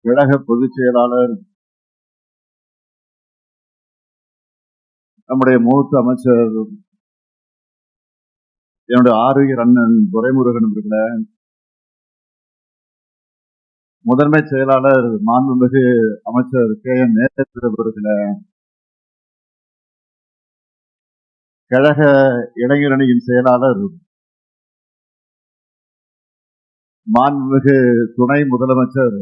கழக பொதுச் செயலாளர், நம்முடைய மூத்த அமைச்சர், என்னுடைய ஆரோக்கிய அண்ணன் துரைமுருகன் அவர்கள, முதன்மை செயலாளர் மாண்புமிகு அமைச்சர் KM நேரு அவர்கள, கழக இளைஞரணியின் செயலாளர் மாண்புமிகு துணை முதலமைச்சர்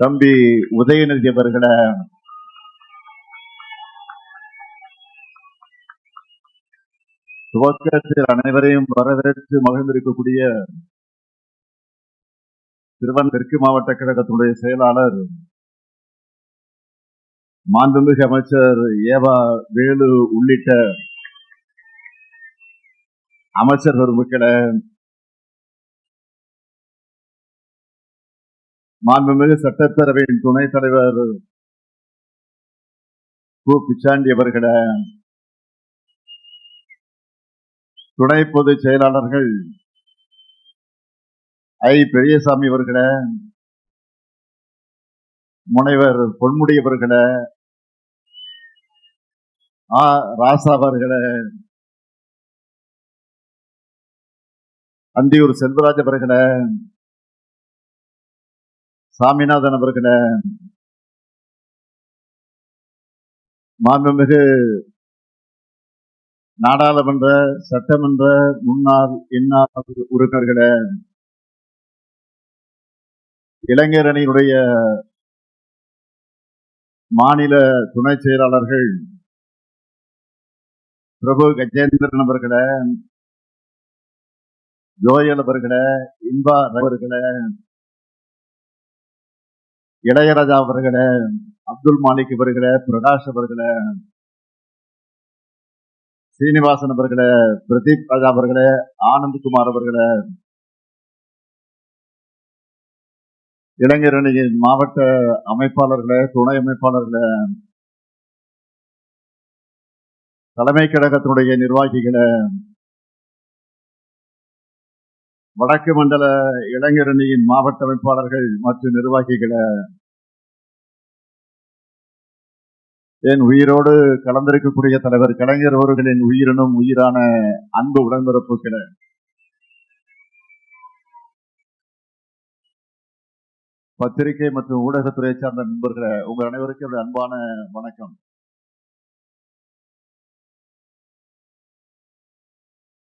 தம்பி உதயநிதி அவர்கள, துவக்கத்தில் அனைவரையும் வரவேற்று மகிழ்ந்திருக்கக்கூடிய திருவண்ணாமலை தெற்கு மாவட்ட கழகத்துடைய செயலாளர் மாண்புமிகு அமைச்சர் ஏவா வேலு உள்ளிட்ட அமைச்சர் பெருமக்கள, மாண்புமிகு சட்டப்பேரவையின் துணைத் தலைவர் கு பிச்சாண்டி அவர்கள, துணை பொதுச் செயலாளர்கள் ஐ பெரியசாமி அவர்கள, முனைவர் பொன்முடி அவர்கள, ஆ ராசா அவர்கள, அந்தியூர் செல்வராஜ் அவர்கள, சாமிநாதன் அவர்கள, மாண்புமிகு நாடாளுமன்ற சட்டமன்ற முன்னாள் இன்னார் உறுப்பினர்கள, இளைஞர் அணியினுடைய மாநில துணை செயலாளர்கள் பிரபு கஜேந்திரன் அவர்கள, ஜோயல் அவர்கள, இன்பா அவர்கள, இளையராஜா அவர்கள, அப்துல் மாலிக் அவர்கள, பிரகாஷ் அவர்கள, சீனிவாசன் அவர்கள, பிரதீப் ராஜா அவர்கள, ஆனந்த்குமார் அவர்கள, இளைஞர் அணியின் மாவட்ட அமைப்பாளர்கள, துணை அமைப்பாளர்கள, தலைமை கழகத்தினுடைய நிர்வாகிகள, வடக்கு மண்டல இளைஞர் அணியின் மாவட்ட அமைப்பாளர்கள் மற்றும் நிர்வாகிகள, என் உயிரோடு கலந்திருக்கக்கூடிய தலைவர் கலைஞர் அவர்களின் உயிரினும் உயிரான அன்பு உடன்பிறப்புகள, பத்திரிகை மற்றும் ஊடகத்துறை சார்ந்த நண்பர்கள, உங்கள் அனைவருக்கும் அன்பான வணக்கம்.